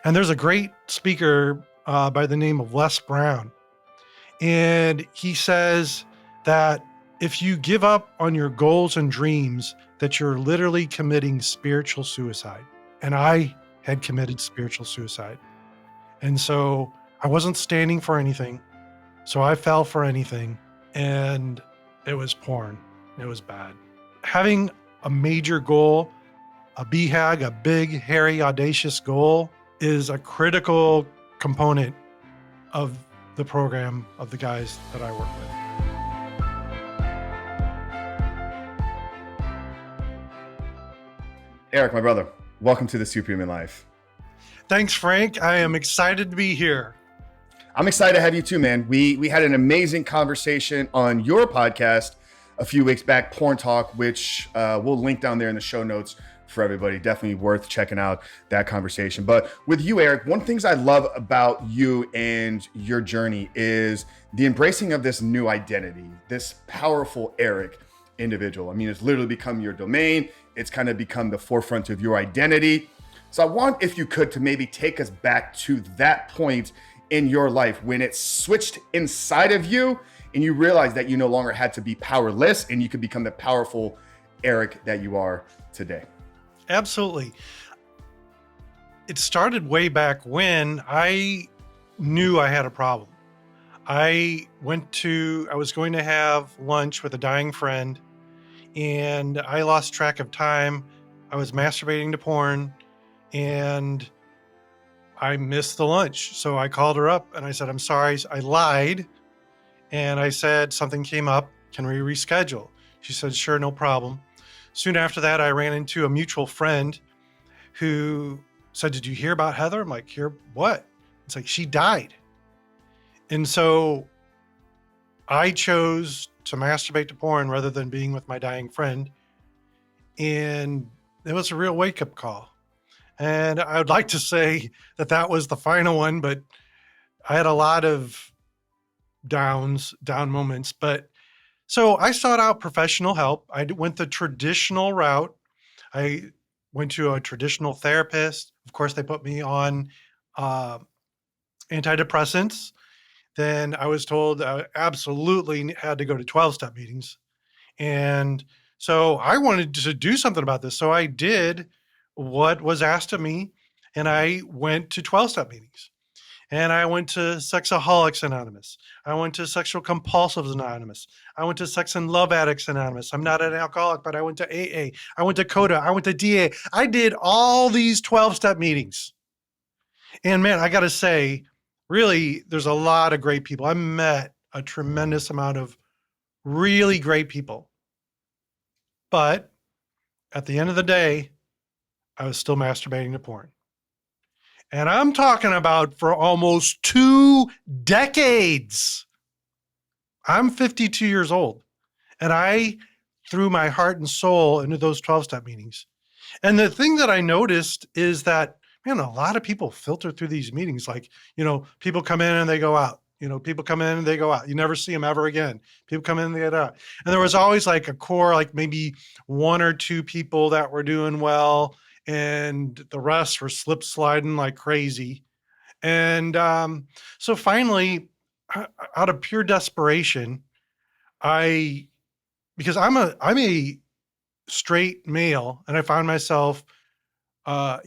And there's a great speaker by the name of Les Brown. And he says that if you give up on your goals and dreams, that you're literally committing spiritual suicide. And I had committed spiritual suicide. And so I wasn't standing for anything. So I fell for anything. And it was porn. It was bad. Having a major goal, a BHAG, a big, hairy, audacious goal, is a critical component of the program of the guys that I work with. Eric, my brother, welcome to the Superhuman Life. Thanks, Frank. I am excited to be here. I'm excited to have you too, man. We had an amazing conversation on your podcast a few weeks back, Porn Talk, which we'll link down there in the show notes for everybody. Definitely worth checking out that conversation. But with you, Eric, one of the things I love about you and your journey is the embracing of this new identity, this powerful Eric individual. I mean, it's literally become your domain. It's kind of become the forefront of your identity. So I want, if you could, to maybe take us back to that point in your life when it switched inside of you and you realized that you no longer had to be powerless and you could become the powerful Eric that you are today. Absolutely. It started way back when I knew I had a problem. I was going to have lunch with a dying friend and I lost track of time. I was masturbating to porn and I missed the lunch. So I called her up and I said, I'm sorry, I lied. And I said, something came up. Can we reschedule? She said, sure, no problem. Soon after that, I ran into a mutual friend who said, did you hear about Heather? I'm like, hear what? It's like, she died. And so I chose to masturbate to porn rather than being with my dying friend. And it was a real wake-up call. And I would like to say that that was the final one, but I had a lot of down moments. But so I sought out professional help. I went the traditional route. I went to a traditional therapist. Of course, they put me on antidepressants. Then I was told I absolutely had to go to 12-step meetings. And so I wanted to do something about this. So I did what was asked of me, and I went to 12-step meetings. And I went to Sexaholics Anonymous. I went to Sexual Compulsives Anonymous. I went to Sex and Love Addicts Anonymous. I'm not an alcoholic, but I went to AA. I went to CODA. I went to DA. I did all these 12-step meetings. And man, I got to say, really, there's a lot of great people. I met a tremendous amount of really great people. But at the end of the day, I was still masturbating to porn. And I'm talking about for almost 2 decades. I'm 52 years old. And I threw my heart and soul into those 12-step meetings. And the thing that I noticed is that, man, a lot of people filter through these meetings. Like, people come in and they go out. People come in and they go out. You never see them ever again. People come in and they get out. And there was always like a core, like maybe 1 or 2 people that were doing well, and the rest were slip sliding like crazy. And so finally, out of pure desperation, because I'm a straight male, and I found myself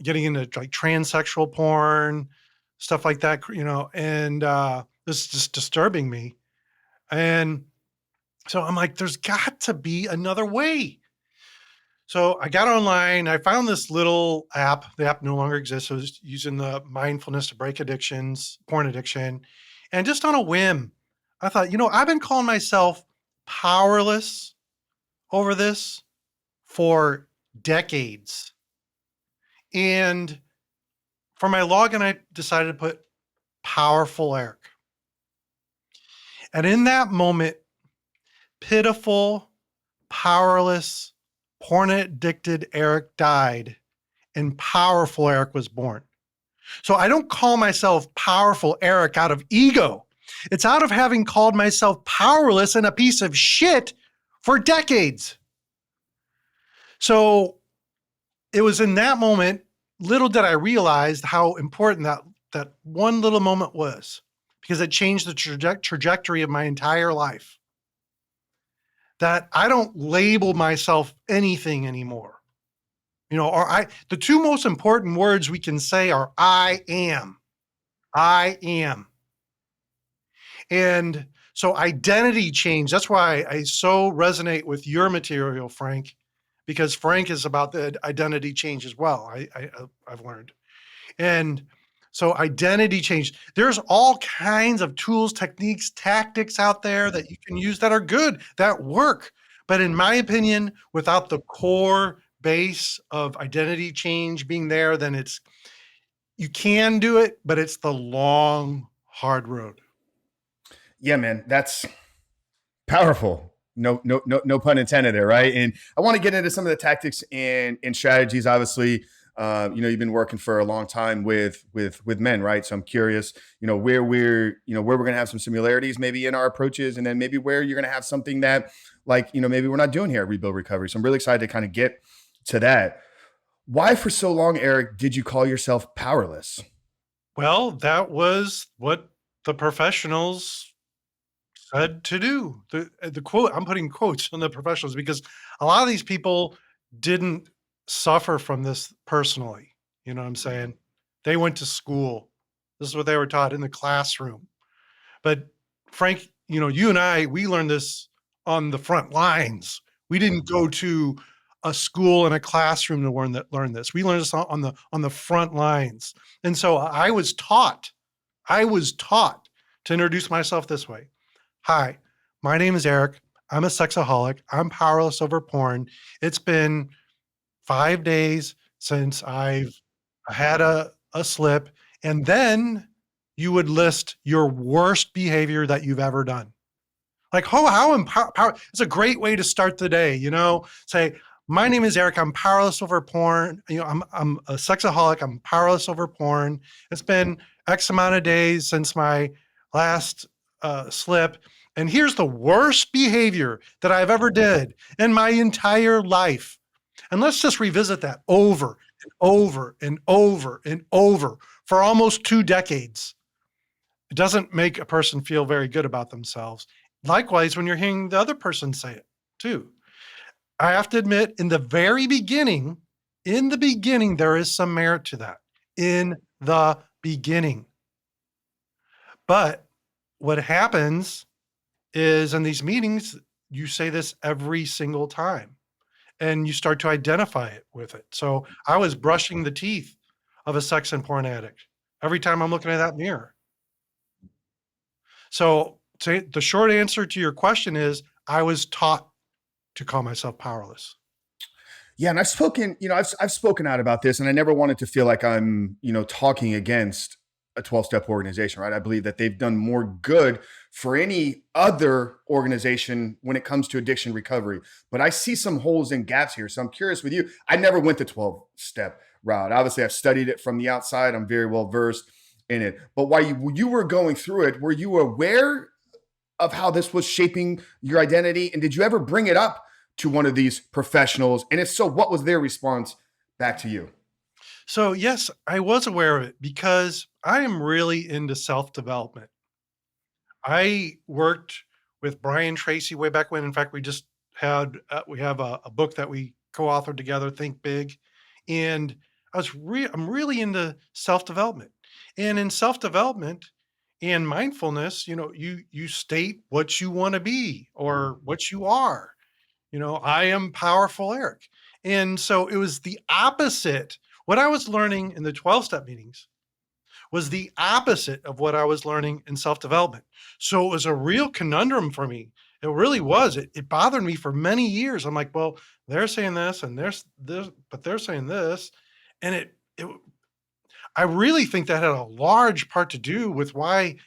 getting into like transsexual porn, stuff like that, and this is just disturbing me. And so I'm like, there's got to be another way. So I got online, I found this little app. The app no longer exists. I was using the mindfulness to break addictions, porn addiction. And just on a whim, I thought, I've been calling myself powerless over this for decades. And for my login, I decided to put Powerful Eric. And in that moment, pitiful, powerless, porn-addicted Eric died, and Powerful Eric was born. So I don't call myself Powerful Eric out of ego. It's out of having called myself powerless and a piece of shit for decades. So it was in that moment little did I realize how important that one little moment was, because it changed the trajectory of my entire life. That I don't label myself anything anymore. The two most important words we can say are I am. I am. And so identity change, that's why I so resonate with your material, Frank, because Frank is about the identity change as well. I've learned. And so identity change, there's all kinds of tools, techniques, tactics out there that you can use that are good, that work. But in my opinion, without the core base of identity change being there, then you can do it, but it's the long, hard road. Yeah, man, that's powerful. No pun intended there, right? And I want to get into some of the tactics and strategies. Obviously, you've been working for a long time with men, right? So I'm curious, where we're gonna have some similarities, maybe in our approaches, and then maybe where you're gonna have something that, like, maybe we're not doing here at Rebuild Recovery. So I'm really excited to kind of get to that. Why, for so long, Eric, did you call yourself powerless? Well, that was what the professionals said to do. The quote, I'm putting quotes on the professionals because a lot of these people didn't suffer from this personally. You know what I'm saying? They went to school. This is what they were taught in the classroom. But Frank, you and I, we learned this on the front lines. We didn't go to a school and a classroom to learn this. We learned this on the front lines. And so I was taught to introduce myself this way. Hi, my name is Eric. I'm a sexaholic. I'm powerless over porn. It's been 5 days since I've had a slip. And then you would list your worst behavior that you've ever done. Like, how empower? It's a great way to start the day. Say, my name is Eric. I'm powerless over porn. I'm a sexaholic. I'm powerless over porn. It's been X amount of days since my last slip, and here's the worst behavior that I've ever did in my entire life. And let's just revisit that over and over and over and over for almost 2 decades. It doesn't make a person feel very good about themselves. Likewise, when you're hearing the other person say it too. I have to admit, in the beginning, there is some merit to that. In the beginning. But what happens is in these meetings, you say this every single time and you start to identify it with it. So I was brushing the teeth of a sex and porn addict every time I'm looking at that mirror. So the short answer to your question is I was taught to call myself powerless. Yeah, and I've spoken out about this, and I never wanted to feel like I'm, talking against a 12-step organization, right? I believe that they've done more good for any other organization when it comes to addiction recovery. But I see some holes and gaps here. So I'm curious with you. I never went the 12-step route. Obviously, I've studied it from the outside. I'm very well versed in it. But while you were going through it, were you aware of how this was shaping your identity? And did you ever bring it up to one of these professionals? And if so, what was their response back to you? So, yes, I was aware of it because I am really into self-development. I worked with Brian Tracy way back when. In fact, we have a book that we co-authored together, Think Big, and I'm really into self-development. And in self-development and mindfulness, you state what you want to be or what you are. I am powerful Eric. And so it was the opposite. What I was learning in the 12-step meetings was the opposite of what I was learning in self-development. So it was a real conundrum for me. It really was. It bothered me for many years. I'm like, well, they're saying this and there's this, but they're saying this. And I really think that had a large part to do with why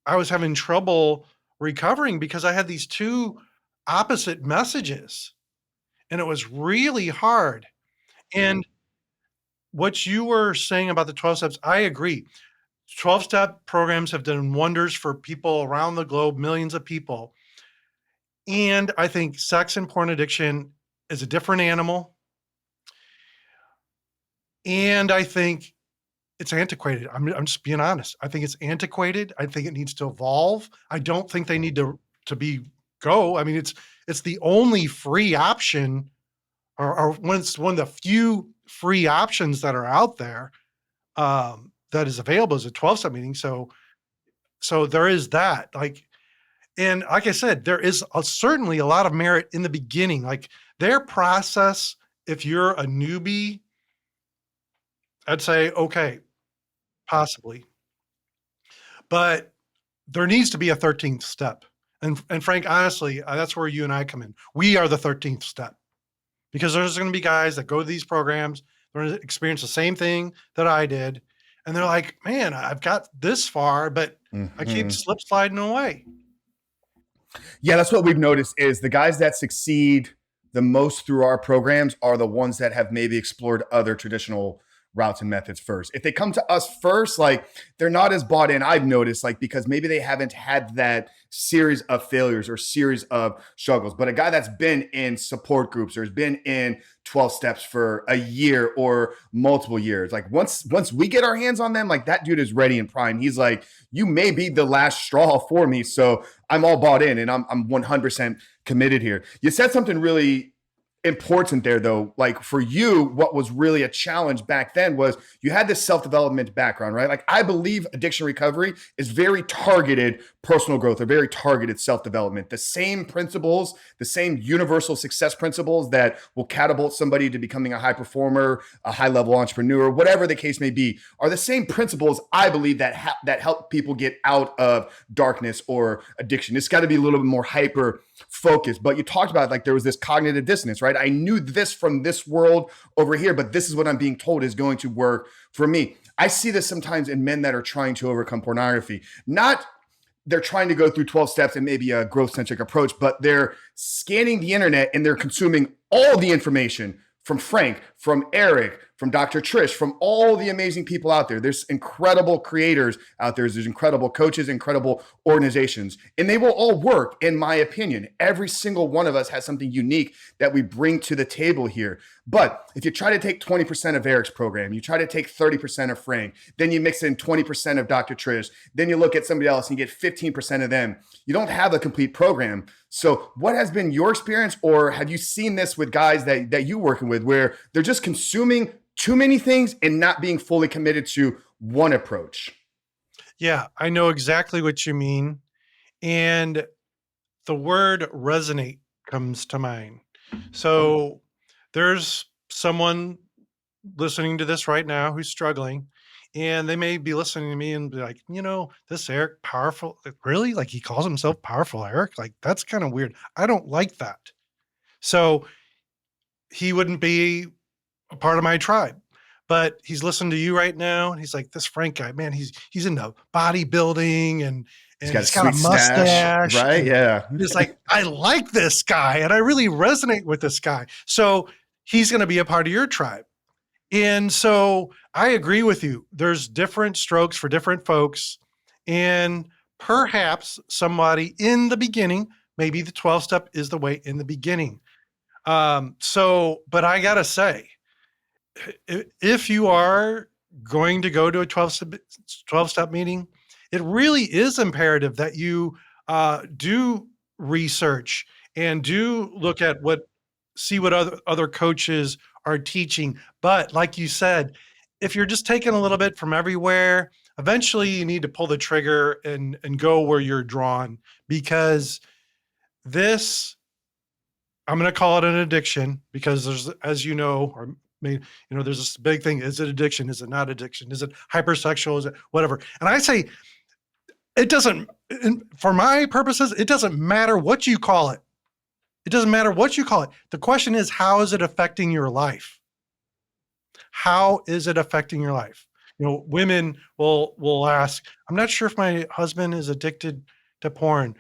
I was having trouble recovering, because I had these two opposite messages and it was really hard. And what you were saying about the 12 steps, I agree. 12-step programs have done wonders for people around the globe, millions of people. And I think sex and porn addiction is a different animal. And I think it's antiquated. I'm just being honest. I think it's antiquated. I think it needs to evolve. I don't think they need to be go. I mean, it's the only free option, or one of the few free options that are out there, that is available as a 12-step meeting. So there is that. And like I said, there is certainly a lot of merit in the beginning. Like their process, if you're a newbie, I'd say okay, possibly, but there needs to be a 13th step. And Frank, honestly, that's where you and I come in. We are the 13th step, because there's going to be guys that go to these programs, they're going to experience the same thing that I did, and they're like, "Man, I've got this far, but I keep slip sliding away." Yeah, that's what we've noticed is the guys that succeed the most through our programs are the ones that have maybe explored other traditional routes and methods first. If they come to us first, like they're not as bought in, I've noticed, like because maybe they haven't had that series of failures or series of struggles. But a guy that's been in support groups or has been in 12 steps for a year or multiple years, like once we get our hands on them, like that dude is ready and prime. He's like, you may be the last straw for me. So I'm all bought in and I'm 100% committed here. You said something really important there though. Like for you, what was really a challenge back then was you had this self-development background, right? Like I believe addiction recovery is very targeted personal growth or very targeted self-development. The same principles, the same universal success principles that will catapult somebody to becoming a high performer, a high-level entrepreneur, whatever the case may be, are the same principles I believe that that help people get out of darkness or addiction. It's got to be a little bit more hyper focused. But you talked about like there was this cognitive dissonance, right? I knew this from this world over here, but this is what I'm being told is going to work for me. I see this sometimes in men that are trying to overcome pornography. Not they're trying to go through 12 steps and maybe a growth-centric approach, but they're scanning the internet and they're consuming all the information from Frank, from Eric, from Dr. Trish, from all the amazing people out there. There's incredible creators out there. There's incredible coaches, incredible organizations, and they will all work, in my opinion. Every single one of us has something unique that we bring to the table here. But if you try to take 20% of Eric's program, you try to take 30% of Frank, then you mix in 20% of Dr. Trish, then you look at somebody else and you get 15% of them, you don't have a complete program. So what has been your experience, or have you seen this with guys that you're working with where they're just consuming too many things and not being fully committed to one approach? Yeah, I know exactly what you mean. And the word resonate comes to mind. So there's someone listening to this right now who's struggling, and they may be listening to me and be like, this Eric powerful, like, really? Like he calls himself powerful Eric? Like that's kind of weird. I don't like that. So he wouldn't be a part of my tribe. But he's listening to you right now, and he's like, "This Frank guy, man, he's into bodybuilding and He's got he's got a mustache, right? Yeah. He's like, I like this guy, and I really resonate with this guy. So he's going to be a part of your tribe." And so I agree with you. There's different strokes for different folks, and perhaps somebody in the beginning, maybe the 12-step is the way in the beginning. But I gotta say, if you are going to go to a 12-step meeting, it really is imperative that you do research and do look at see what other coaches are teaching. But like you said, if you're just taking a little bit from everywhere, eventually you need to pull the trigger and go where you're drawn, because this, I'm going to call it an addiction, because there's, as you know, or there's this big thing. Is it addiction? Is it not addiction? Is it hypersexual? Is it whatever? And I say, it doesn't, for my purposes, it doesn't matter what you call it. It doesn't matter what you call it. The question is, how is it affecting your life? How is it affecting your life? Women will ask, I'm not sure if my husband is addicted to porn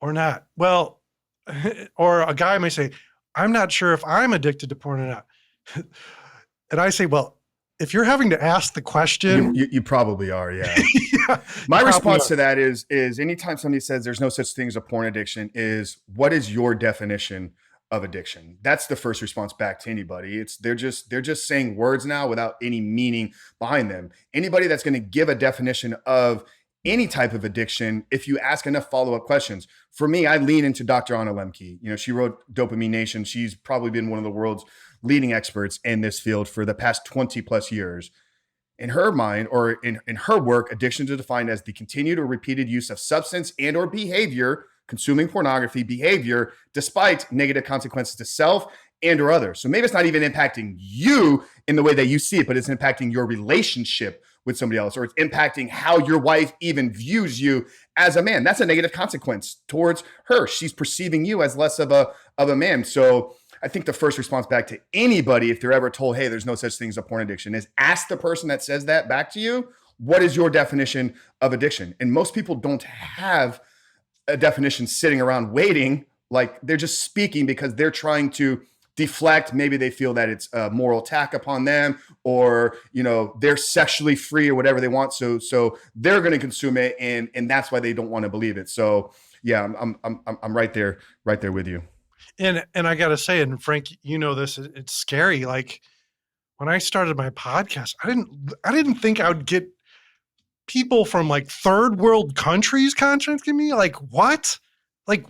or not. Well, or a guy may say, I'm not sure if I'm addicted to porn or not. And I say, well, if you're having to ask the question, you probably are. Yeah. Yeah, my response to that is anytime somebody says there's no such thing as a porn addiction, is what is your definition of addiction? That's the first response back to anybody. It's they're just saying words now without any meaning behind them. Anybody that's going to give a definition of any type of addiction, if you ask enough follow-up questions. For me, I lean into Dr. Anna Lemke. She wrote Dopamine Nation. She's probably been one of the world's leading experts in this field for the past 20 plus years. In her mind, or in her work, addiction is defined as the continued or repeated use of substance and or behavior, consuming pornography behavior, despite negative consequences to self and or others. So maybe it's not even impacting you in the way that you see it, but it's impacting your relationship with somebody else, or it's impacting how your wife even views you as a man. That's a negative consequence towards her. She's perceiving you as less of a man. So I think the first response back to anybody, if they're ever told, hey, there's no such thing as a porn addiction, is ask the person that says that back to you, what is your definition of addiction? And most people don't have a definition sitting around waiting. Like, they're just speaking because they're trying to deflect. Maybe they feel that it's a moral attack upon them, or they're sexually free or whatever they want. So they're going to consume it, and that's why they don't want to believe it. So yeah, I'm right there with you. And I gotta say, and Frank, this, it's scary. Like, when I started my podcast, I didn't think I would get people from like third world countries contacting me. Like, what? Like,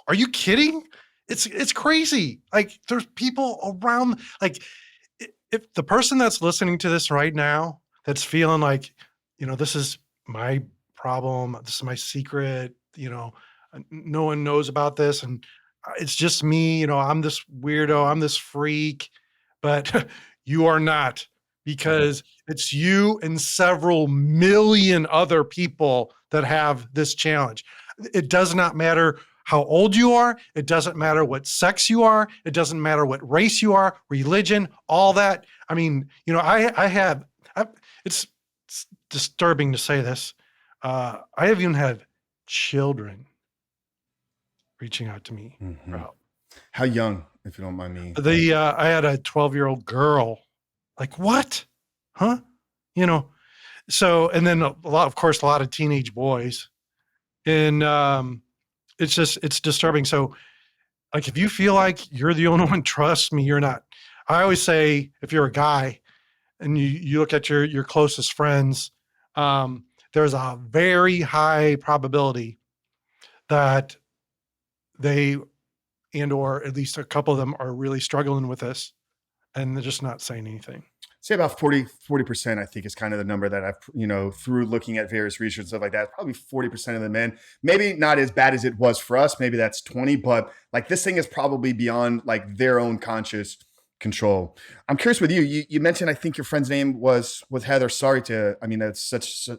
are you kidding? It's crazy. Like, there's people around. Like, if the person that's listening to this right now, that's feeling like, this is my problem, this is my secret, no one knows about this, and it's just me, I'm this weirdo, I'm this freak, but you are not, because it's you and several million other people that have this challenge. It does not matter how old you are. It doesn't matter what sex you are. It doesn't matter what race you are, religion, all that. I mean, it's disturbing to say this. I have even had children reaching out to me. Mm-hmm. How young, if you don't mind me? I had a 12-year-old girl. Like, what? Huh? So, and then a lot of teenage boys. And it's disturbing. So, like, if you feel like you're the only one, trust me, you're not. I always say, if you're a guy and you look at your closest friends, there's a very high probability that they, and or at least a couple of them, are really struggling with this, and they're just not saying anything. Say about 40%, I think, is kind of the number that I've, through looking at various research and stuff like that, probably 40% of the men, maybe not as bad as it was for us. Maybe that's 20, but like, this thing is probably beyond like their own conscious control. I'm curious with you. You mentioned, I think your friend's name was Heather. Sorry to, that's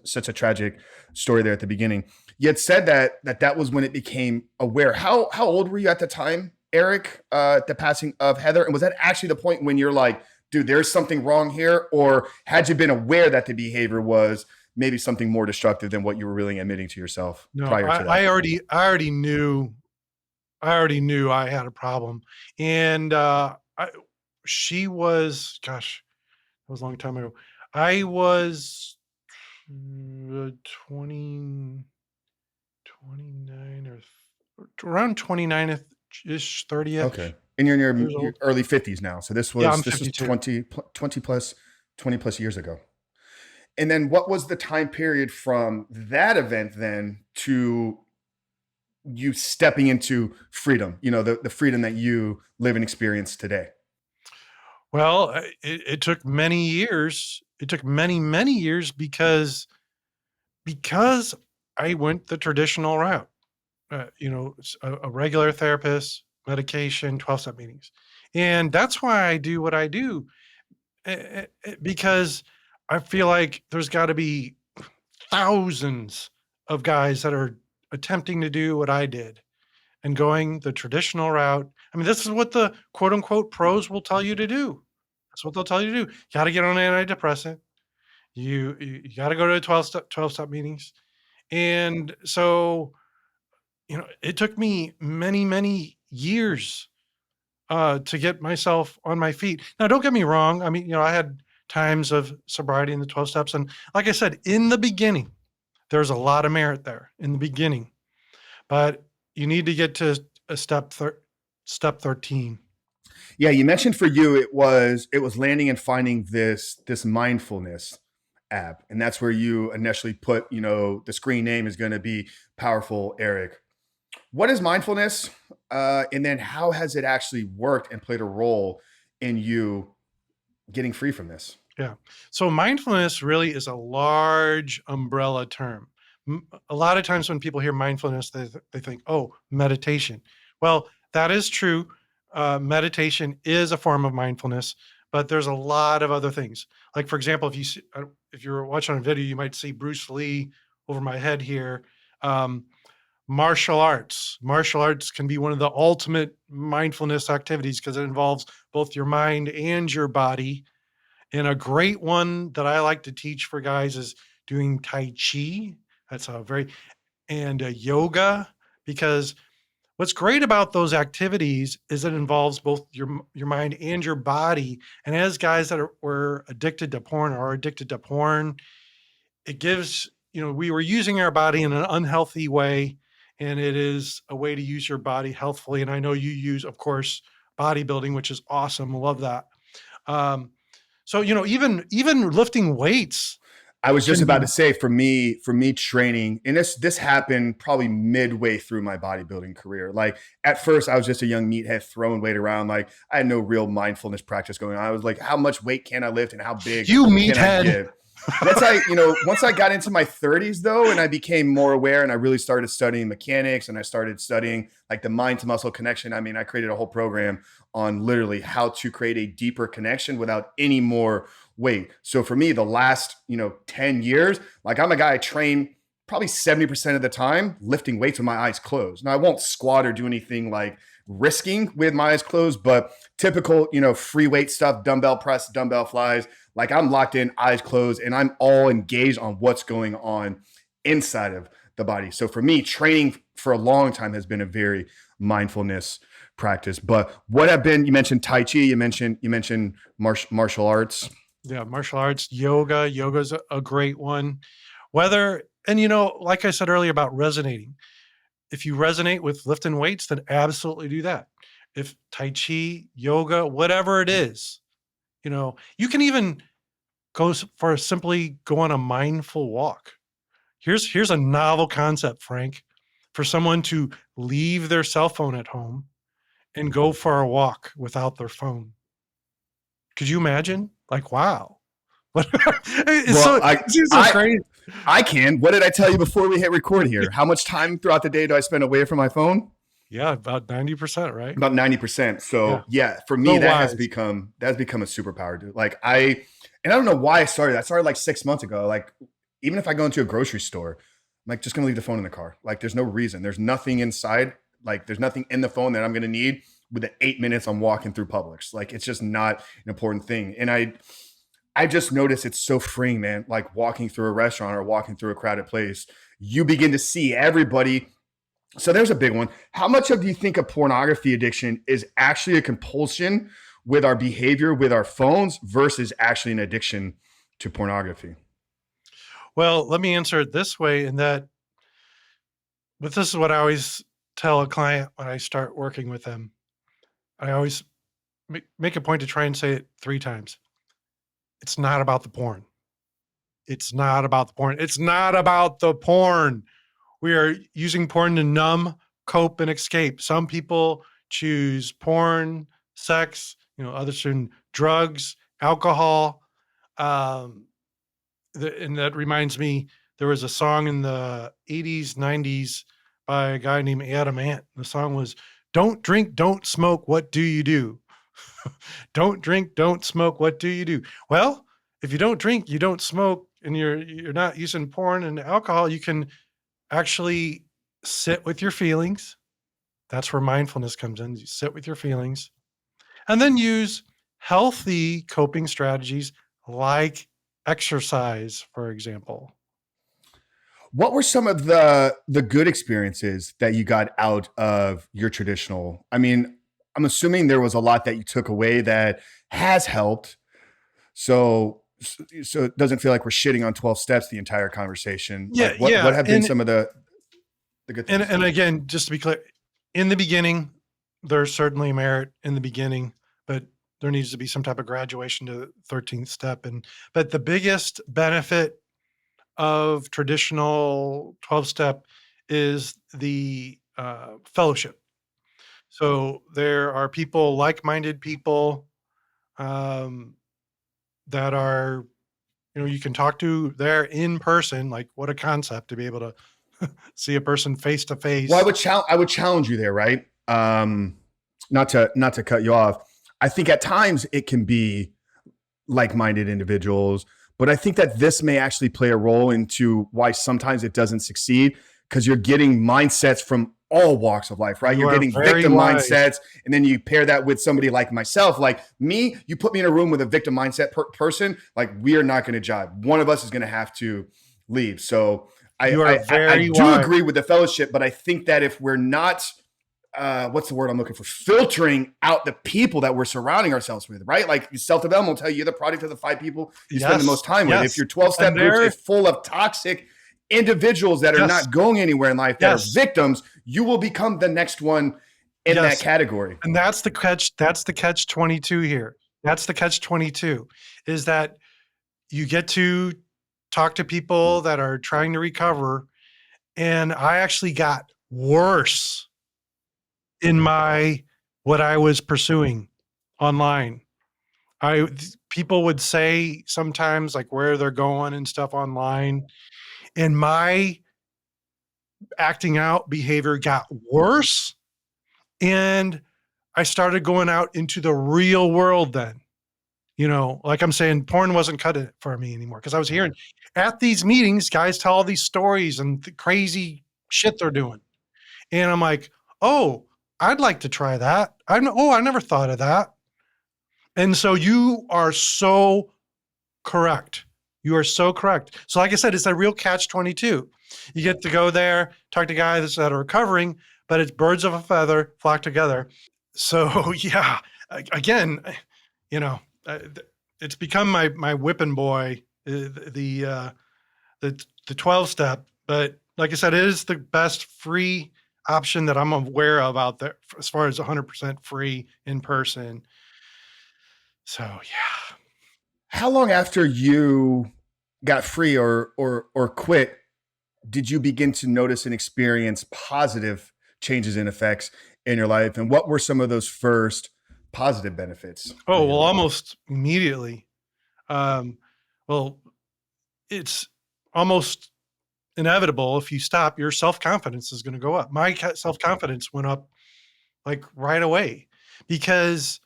such a tragic story there at the beginning. You had said that was when it became aware. How old were you at the time, Eric, the passing of Heather? And was that actually the point when you're like, dude, there's something wrong here? Or had you been aware that the behavior was maybe something more destructive than what you were really admitting to yourself prior to that? I already knew I had a problem. And she was, gosh, that was a long time ago. I was 29 or around 29-ish, 30th. Okay. And you're in your early 50s now. So this was 20 plus years ago. And then what was the time period from that event then to you stepping into freedom, the freedom that you live and experience today? Well, it took many years. It took many, many years because I went the traditional route. A regular therapist, medication, 12-step meetings. And that's why I do what I do, because I feel like there's got to be thousands of guys that are attempting to do what I did and going the traditional route. I mean, this is what the quote unquote pros will tell you to do. That's what they'll tell you to do. You got to get on an antidepressant. You got to go to 12-step meetings. And so, it took me many, many years to get myself on my feet. Now, don't get me wrong. I mean, I had times of sobriety in the 12 steps. And like I said, in the beginning, there's a lot of merit there in the beginning. But you need to get to a step Step 13. Yeah, you mentioned for you it was landing and finding this mindfulness app, and that's where you initially put, the screen name is going to be Powerful Eric. What is mindfulness, and then how has it actually worked and played a role in you getting free from this? Yeah. So mindfulness really is a large umbrella term. A lot of times when people hear mindfulness, they think, oh, meditation. Well, that is true. Meditation is a form of mindfulness, but there's a lot of other things. Like, for example, if you're watching a video, you might see Bruce Lee over my head here. Um, Martial arts. Martial arts can be one of the ultimate mindfulness activities because it involves both your mind and your body, and a great one that I like to teach for guys is doing Tai Chi. That's a very, and yoga, because what's great about those activities is it involves both your mind and your body. And as guys that were addicted to porn or are addicted to porn, it gives, we were using our body in an unhealthy way, and it is a way to use your body healthfully. And I know you use, of course, bodybuilding, which is awesome. Love that. Um, so, even lifting weights I was just can about be. to say, for me training, and this happened probably midway through my bodybuilding career. Like at first I was just a young meathead throwing weight around. Like I had no real mindfulness practice going on. I was like, how much weight can I lift and how big You can I meathead. get? Once I got into my 30s though, and I became more aware and I really started studying mechanics and I started studying like the mind to muscle connection. I mean, I created a whole program on literally how to create a deeper connection without any more weight. So for me, the last, 10 years, like I'm a guy I train probably 70% of the time lifting weights with my eyes closed. Now I won't squat or do anything like risking with my eyes closed, but typical, free weight stuff, dumbbell press, dumbbell flies, like I'm locked in, eyes closed, and I'm all engaged on what's going on inside of the body. So for me, training for a long time has been a very mindfulness practice. But what have been, you mentioned Tai Chi, you mentioned martial arts. Yeah, martial arts, yoga. Yoga's a great one. And like I said earlier about resonating, if you resonate with lifting weights, then absolutely do that. If Tai Chi, yoga, whatever it is, you can even simply go on a mindful walk. Here's a novel concept, Frank, for someone to leave their cell phone at home and go for a walk without their phone. Could you imagine? Like, wow. What Well, it seems so I, crazy. I can. What did I tell you before we hit record here? How much time throughout the day do I spend away from my phone? Yeah, about 90%, right? About 90%. Yeah. So yeah, for me, So that has wise. become a superpower, dude. And I don't know why I started. I started like 6 months ago. Like, even if I go into a grocery store, I'm like just gonna leave the phone in the car. Like, there's no reason. There's nothing inside. Like, there's nothing in the phone that I'm gonna need with the 8 minutes I'm walking through Publix. Like, it's just not an important thing. And I just noticed it's so freeing, man. Like walking through a restaurant or walking through a crowded place, you begin to see everybody. So there's a big one. How much do you think a pornography addiction is actually a compulsion with our behavior with our phones versus actually an addiction to pornography? Well, let me answer it this way but this is what I always tell a client when I start working with them. I always make a point to try and say it 3 times. It's not about the porn. It's not about the porn. It's not about the porn. We are using porn to numb, cope, and escape. Some people choose porn, sex, others choose drugs, alcohol. Um, and that reminds me, there was a song in the 80s, 90s by a guy named Adam Ant. The song was, "Don't drink, don't smoke, what do you do?" Don't drink, don't smoke, what do you do? Well, if you don't drink, you don't smoke, and you're not using porn and alcohol, you can actually sit with your feelings. That's where mindfulness comes in. You sit with your feelings and then use healthy coping strategies like exercise, for example. What were some of the good experiences that you got out of your traditional? I mean, I'm assuming there was a lot that you took away that has helped. So it doesn't feel like we're shitting on 12 steps the entire conversation. Yeah, Like what yeah. have been some of the good And things? and again, just to be clear, in the beginning, there's certainly merit in the beginning, but there needs to be some type of graduation to the 13th step. But the biggest benefit of traditional 12 step is the fellowship. So there are people, like-minded people, um, that are, you can talk to there in person. Like, what a concept to be able to see a person face to Well, face. I would challenge you there, right? Not to cut you off. I think at times it can be like-minded individuals, but I think that this may actually play a role into why sometimes it doesn't succeed, because you're getting mindsets from all walks of life, right? You You're are getting very victim wise. mindsets, and then you pair that with somebody like myself, like me. You put me in a room with a victim mindset person, like, we are not going to jive. One of us is going to have to leave. So You are I very do wise. agree with the fellowship, but I think that if we're not what's the word I'm looking for? Filtering out the people that we're surrounding ourselves with, right? Like self-development will tell you, you're the product of the 5 people you spend the most Yes, time with. If yes. your 12 And step groups there, is full of toxic individuals that are yes, not going anywhere in life, that are yes, victims, you will become the next one in that yes. category. And that's the catch 22 here. That's the catch 22, is that you get to talk to people that are trying to recover. And I actually got worse in my what I was pursuing online. People would say sometimes, like, where they're going and stuff online, and my acting out behavior got worse, and I started going out into the real world then. Like I'm saying, porn wasn't cutting it for me anymore, because I was hearing at these meetings, guys tell all these stories and the crazy shit they're doing. And I'm like, oh, I'd like to try that. I never thought of that. And so you are so correct. You are so correct. So, like I said, it's a real catch 22. You get to go there, talk to guys that are recovering, but it's birds of a feather flock together. So, yeah, again, you know, it's become my whipping boy, the 12 step. But like I said, it is the best free option that I'm aware of out there, as far as 100% free in person. So, yeah. How long after you got free or quit did you begin to notice and experience positive changes and effects in your life? And what were some of those first positive benefits that Oh, you well, noticed? almost immediately. Um, well, it's almost inevitable. If you stop, your self confidence is going to go up. My self confidence went up like right away, because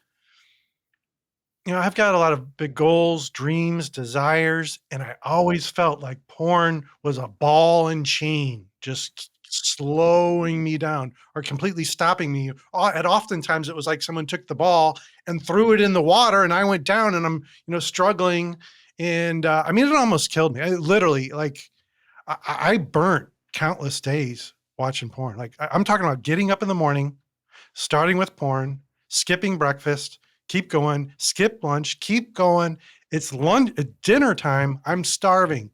I've got a lot of big goals, dreams, desires, and I always felt like porn was a ball and chain, just slowing me down or completely stopping me. And oftentimes it was like someone took the ball and threw it in the water, and I went down, and I'm, struggling. And I mean, it almost killed me. I literally, like, I burnt countless days watching porn. Like, I'm talking about getting up in the morning, starting with porn, skipping breakfast, keep going, skip lunch, keep going. It's lunch, dinner time. I'm starving.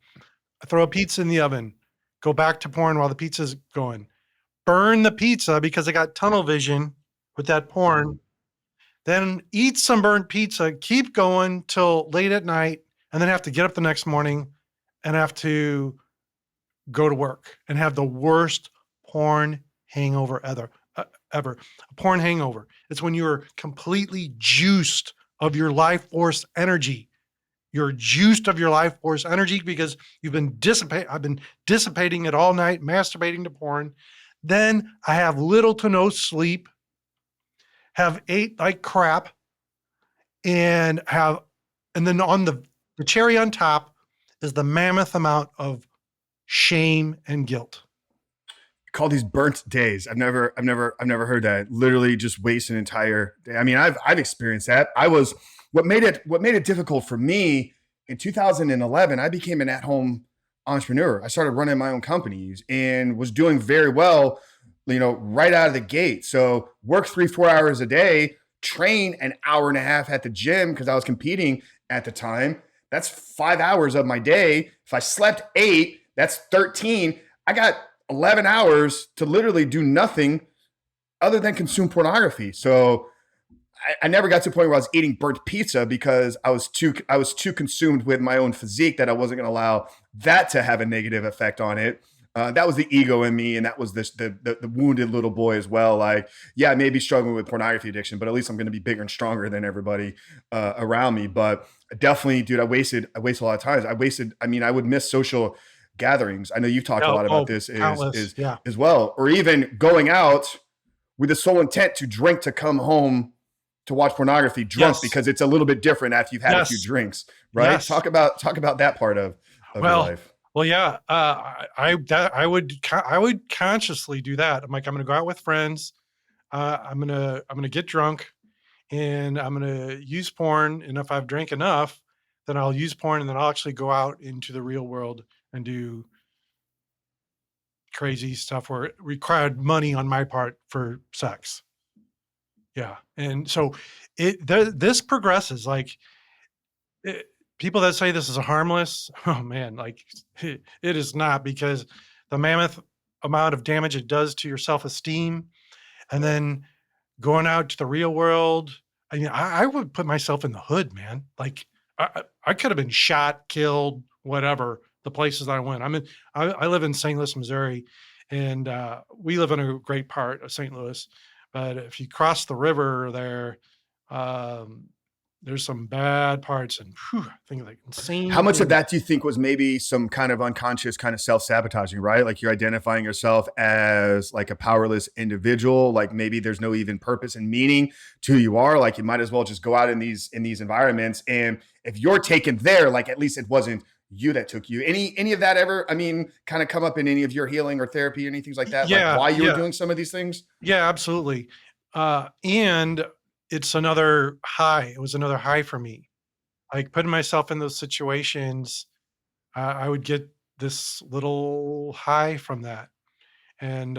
I throw a pizza in the oven, go back to porn while the pizza's going, burn the pizza because I got tunnel vision with that porn, then eat some burnt pizza, keep going till late at night, and then have to get up the next morning and have to go to work and have the worst porn hangover ever. A porn hangover. It's when you're completely juiced of your life force energy. You're juiced of your life force energy because I've been dissipating it all night, masturbating to porn. Then I have little to no sleep, have ate like crap, and then on the cherry on top is the mammoth amount of shame and guilt. Call these burnt days. I've never heard that. Literally just waste an entire day. I mean, I've experienced that. I was what made it difficult for me in 2011. I became an at-home entrepreneur. I started running my own companies and was doing very well, right out of the gate. So work 3-4 hours a day, train an hour and a half at the gym because I was competing at the time. That's 5 hours of my day. If I slept 8, that's 13. I got 11 hours to literally do nothing other than consume pornography. So I never got to a point where I was eating burnt pizza because I was too consumed with my own physique that I wasn't going to allow that to have a negative effect on it. That was the ego in me, and that was the wounded little boy as well. Like, yeah, I may be struggling with pornography addiction, but at least I'm going to be bigger and stronger than everybody around me. But definitely, dude, I wasted a lot of times. I mean, I would miss social gatherings. I know you've talked a Oh, lot about oh, this is countless. is Yeah. as well, or even going out with the sole intent to drink to come home to watch pornography drunk Yes. because it's a little bit different after you've had a few Yes. drinks, right? Yes. Talk about that part of your Well, life. well, yeah. I would consciously do that. I'm like, I'm gonna go out with friends. I'm gonna get drunk, and I'm gonna use porn. And if I've drank enough, then I'll use porn, and then I'll actually go out into the real world and do crazy stuff where it required money on my part for sex. Yeah, and so this progresses like it, people that say this is a harmless. Oh man, like it is not, because the mammoth amount of damage it does to your self esteem, and then going out to the real world. I mean, I would put myself in the hood, man. Like I could have been shot, killed, whatever. The places I went. I live in St. Louis, Missouri, and we live in a great part of St. Louis. But if you cross the river there, um, there's some bad parts, and whew, I think like How insane much of things. that do you think was maybe some kind of unconscious kind of self-sabotaging, right? Like you're identifying yourself as like a powerless individual, like maybe there's no even purpose and meaning to who you are. Like you might as well just go out in these environments. And if you're taken there, like at least it wasn't you that took you. Any of that ever, I mean, kind of come up in any of your healing or therapy or anything like that? Like Yeah, why you were yeah, doing some of these things? yeah, absolutely. And it's another high. It was another high for me. Like putting myself in those situations, I would get this little high from that, and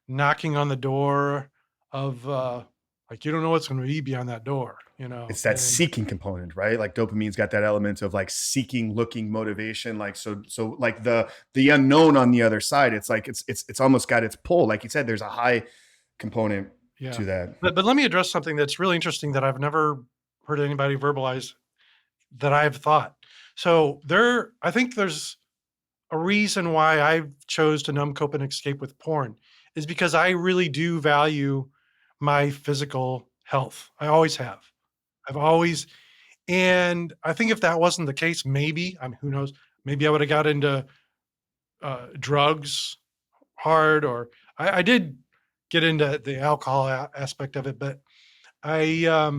knocking on the door of like you don't know what's going to be beyond that door, It's that and seeking component, right? Like dopamine's got that element of like seeking, looking, motivation. Like so like the unknown on the other side. It's like it's almost got its pull. Like you said, there's a high component yeah. to that. But let me address something that's really interesting that I've never heard anybody verbalize that I've thought. So I think there's a reason why I chose to numb, cope, and escape with porn is because I really do value my physical health. I always have. I've always, and I think if that wasn't the case, maybe, I mean, who knows, maybe I would have got into drugs hard, or I did get into the alcohol aspect of it, but I,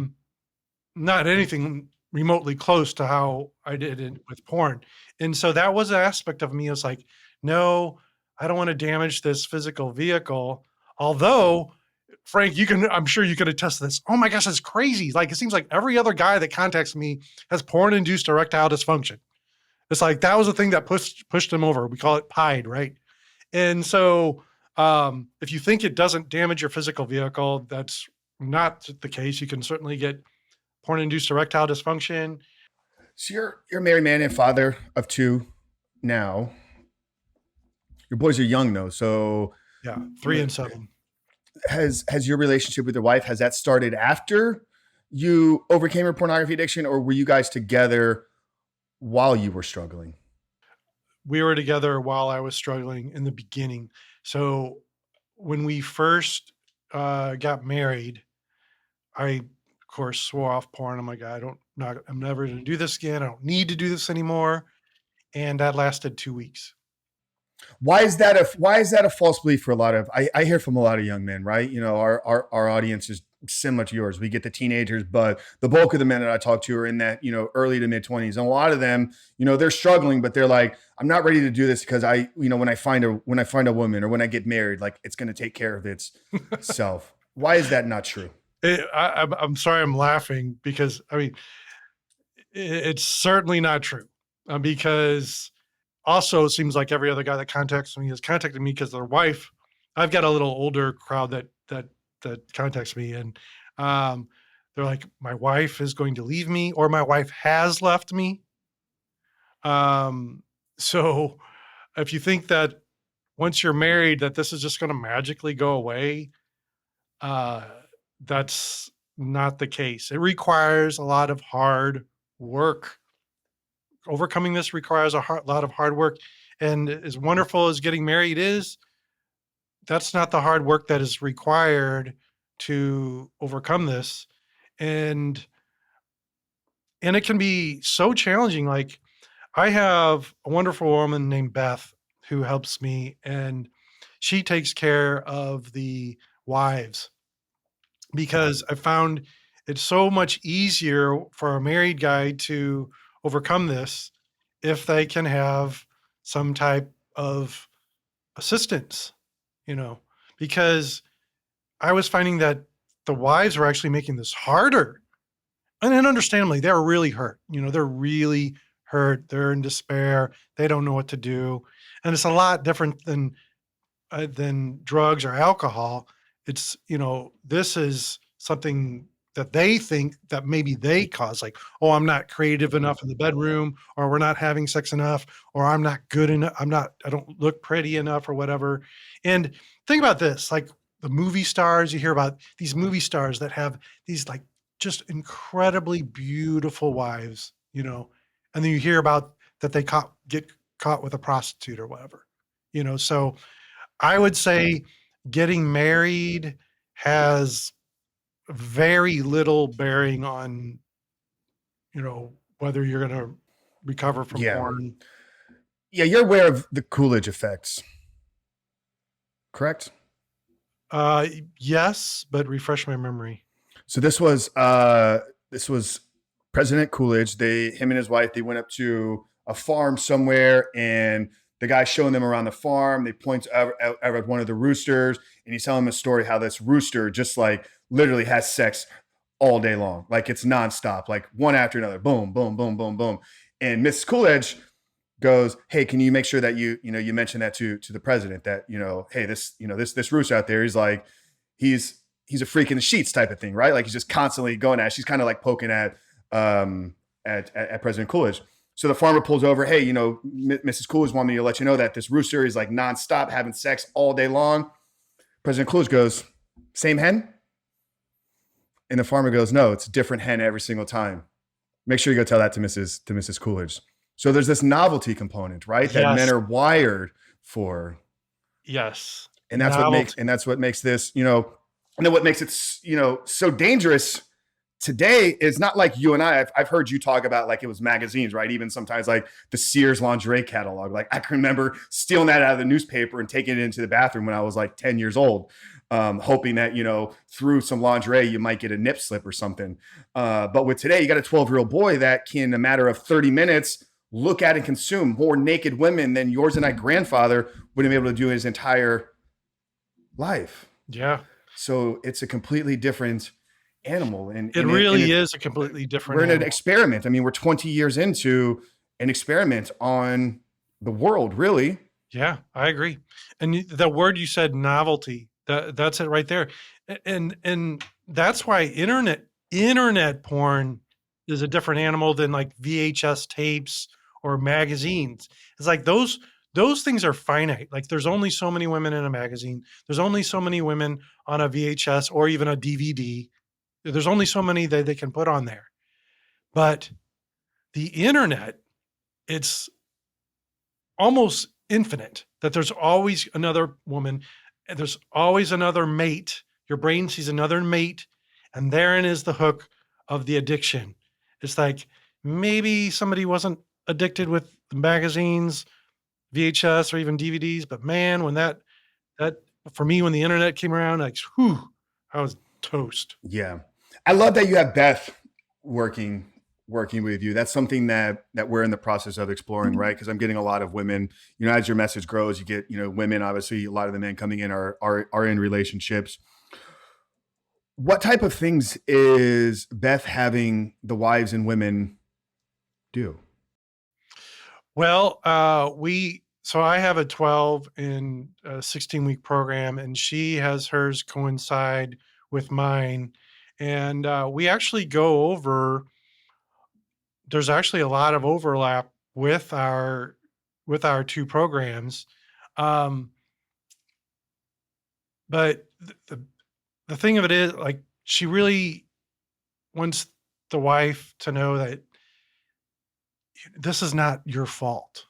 not anything remotely close to how I did it with porn. And so that was an aspect of me. It's like, no, I don't want to damage this physical vehicle. Although, Frank, I'm sure you could attest to this. Oh my gosh, it's crazy. Like, it seems like every other guy that contacts me has porn induced erectile dysfunction. It's like that was the thing that pushed him over. We call it pied, right? And so, if you think it doesn't damage your physical vehicle, that's not the case. You can certainly get porn-induced erectile dysfunction. So you're a married man and father of two now. Your boys are young though. So Yeah, 3 and 7. has your relationship with your wife, has that started after you overcame your pornography addiction, or were you guys together while you were struggling? We were together while I was struggling in the beginning. So when we first got married, I of course swore off porn. I'm like, I'm never going to do this again. I don't need to do this anymore. And that lasted 2 weeks. Why is that a false belief for a lot of I hear from a lot of young men, right? You know, our audience is similar to yours. We get the teenagers, but the bulk of the men that I talk to are in that, early to mid 20s. And a lot of them, they're struggling, but they're like, I'm not ready to do this because when I find a woman or when I get married, like it's going to take care of itself. Why is that not true? I'm sorry, I'm laughing because I mean, it's certainly not true. Because also, it seems like every other guy that contacts me has contacted me because their wife. I've got a little older crowd that contacts me, and they're like, "My wife is going to leave me, or my wife has left me." Um, so if you think that once you're married that this is just going to magically go away, Uh, that's not the case. It requires a lot of hard work. Overcoming this requires lot of hard work. And as wonderful as getting married is, that's not the hard work that is required to overcome this. And it can be so challenging. Like, I have a wonderful woman named Beth who helps me, and she takes care of the wives because I found it's so much easier for a married guy to overcome this if they can have some type of assistance, you know, because I was finding that the wives were actually making this harder. And then understandably, they're really hurt. They're really hurt. They're in despair. They don't know what to do. And it's a lot different than drugs or alcohol. It's, this is something that they think that maybe they cause, like, oh, I'm not creative enough in the bedroom, or we're not having sex enough, or I'm not good enough. I don't look pretty enough, or whatever. And think about this, like the movie stars, you hear about these movie stars that have these like just incredibly beautiful wives, and then you hear about that they get caught with a prostitute or whatever, so I would say getting married has very little bearing on, whether you're gonna recover from Yeah. porn. Yeah, you're aware of the Coolidge effects, correct? Yes, but refresh my memory. So this was President Coolidge. Him and his wife, they went up to a farm somewhere, and the guy's showing them around the farm. They point out at one of the roosters, and he's telling them a story how this rooster just like literally has sex all day long, like it's nonstop, like one after another, boom, boom, boom, boom, boom. And Mrs. Coolidge goes, "Hey, can you make sure that you mention that to the president, that hey, this rooster out there, he's a freak in the sheets type of thing, right? Like he's just constantly going at." She's kind of like poking at President Coolidge. So the farmer pulls over. "Hey, Mrs. Coolidge wanted me to let you know that this rooster is like nonstop having sex all day long." President Coolidge goes, "Same hen?" And the farmer goes, "No, it's a different hen every single time. Make sure you go tell that to Mrs. Coolidge." So there's this novelty component, right? That men Yes, are wired for. yes. And Novelty. that's what makes this, and then what makes it, so dangerous today is not like you and I've heard you talk about, like, it was magazines, right? Even sometimes like the Sears lingerie catalog. Like I can remember stealing that out of the newspaper and taking it into the bathroom when I was like 10 years old, hoping that, through some lingerie, you might get a nip slip or something. But with today, you got a 12-year-old boy that can, in a matter of 30 minutes, look at and consume more naked women than yours and I grandfather would have been able to do his entire life. Yeah, So it's a completely different animal. And, it really is a completely different we're in an animal. experiment. I mean, we're 20 years into an experiment on the world, really. Yeah, I agree. And the word you said, novelty, that's it right there. And that's why internet porn is a different animal than like VHS tapes or magazines. It's like those things are finite. Like there's only so many women in a magazine. There's only so many women on a VHS or even a DVD. There's only so many that they can put on there. But the internet, it's almost infinite, that there's always another woman and there's always another mate. Your brain sees another mate, and therein is the hook of the addiction. It's like maybe somebody wasn't addicted with the magazines, VHS, or even DVDs, but man, when that for me, when the internet came around, like, whew, I was toast. Yeah. I love that you have Beth working with you. That's something that we're in the process of exploring, right? Because I'm getting a lot of women, as your message grows, you get, women, obviously a lot of the men coming in are in relationships. What type of things is Beth having the wives and women do? Well, so I have a 12 and 16-week program, and she has hers coincide with mine. And we actually go over, there's actually a lot of overlap with our two programs. Um, but the the thing of it is, like, she really wants the wife to know that this is not your fault.